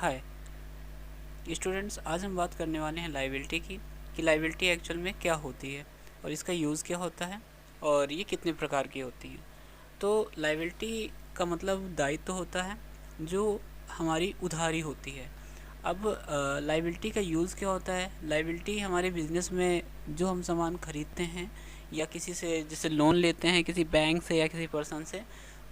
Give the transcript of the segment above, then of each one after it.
Hi students, आज हम बात करने वाले हैं लायबिलिटी की, कि लायबिलिटी एक्चुअल में क्या होती है और इसका यूज़ क्या होता है और ये कितने प्रकार की होती है। तो लायबिलिटी का मतलब दायित्व होता है जो हमारी उधारी होती है। अब लायबिलिटी का यूज़ क्या होता है? लायबिलिटी हमारे बिज़नेस में जो हम सामान खरीदते हैं या किसी से जैसे लोन लेते हैं किसी बैंक से या किसी पर्सन से,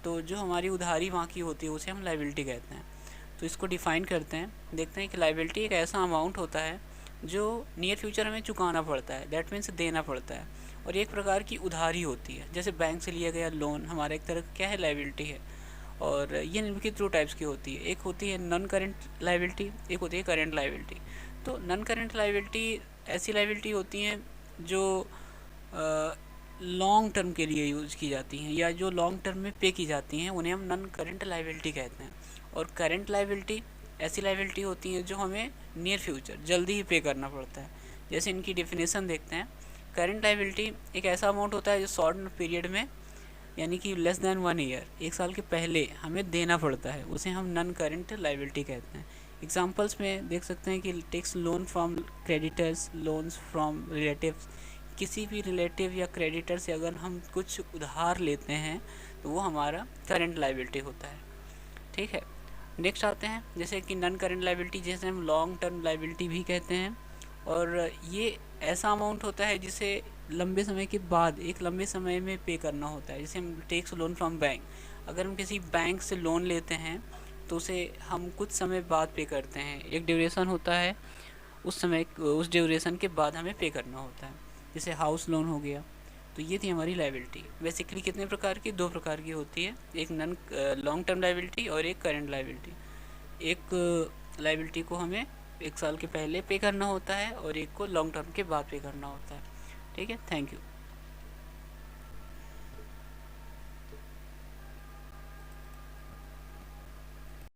तो जो हमारी उधारी वहाँ की होती है उसे हम लायबिलिटी कहते हैं। तो इसको डिफ़ाइन करते हैं, देखते हैं कि लायबिलिटी एक ऐसा अमाउंट होता है जो नियर फ्यूचर हमें चुकाना पड़ता है, दैट मीन्स देना पड़ता है। और एक प्रकार की उधारी होती है, जैसे बैंक से लिया गया लोन हमारा एक तरह का क्या है, लायबिलिटी है। और ये निम्नलिखित दो टाइप्स की होती है, एक होती है नॉन करेंट लायबिलिटी, एक होती है करेंट लायबिलिटी। तो नॉन करेंट लायबिलिटी ऐसी लायबिलिटी होती हैं जो लॉन्ग टर्म के लिए यूज़ की जाती हैं या जो लॉन्ग टर्म में पे की जाती हैं, उन्हें हम नॉन करेंट लायबिलिटी कहते हैं। और करेंट लायबिलिटी ऐसी लायबिलिटी होती हैं जो हमें नियर फ्यूचर जल्दी ही पे करना पड़ता है। जैसे इनकी डेफिनेशन देखते हैं। करेंट लायबिलिटी एक ऐसा अमाउंट होता है जो शॉर्ट पीरियड में, यानी कि लेस दैन 1 ईयर, 1 साल के पहले हमें देना पड़ता है, उसे हम नॉन करेंट लायबिलिटी कहते हैं। एग्जांपल्स में देख सकते हैं कि takes loan from creditors, loans from relatives. किसी भी रिलेटिव या क्रेडिटर से अगर हम कुछ उधार लेते हैं तो वो हमारा करेंट लायबिलिटी होता है। ठीक है, नेक्स्ट आते हैं जैसे कि नॉन करेंट लायबिलिटी, जैसे हम लॉन्ग टर्म लायबिलिटी भी कहते हैं। और ये ऐसा अमाउंट होता है जिसे लंबे समय के बाद, एक लंबे समय में पे करना होता है। जैसे हम टेक्स लोन फ्रॉम बैंक, अगर हम किसी बैंक से लोन लेते हैं तो उसे हम कुछ समय बाद पे करते हैं, एक ड्यूरेशन होता है, उस ड्यूरेशन के बाद हमें पे करना होता है। जैसे हाउस लोन हो गया। तो ये थी हमारी लायबिलिटी। बेसिकली कितने प्रकार की? 2 प्रकार की होती है, एक नॉन लॉन्ग टर्म लायबिलिटी और एक करेंट लायबिलिटी। एक लायबिलिटी को हमें 1 साल के पहले पे करना होता है और एक को लॉन्ग टर्म के बाद पे करना होता है। ठीक है, थैंक यू।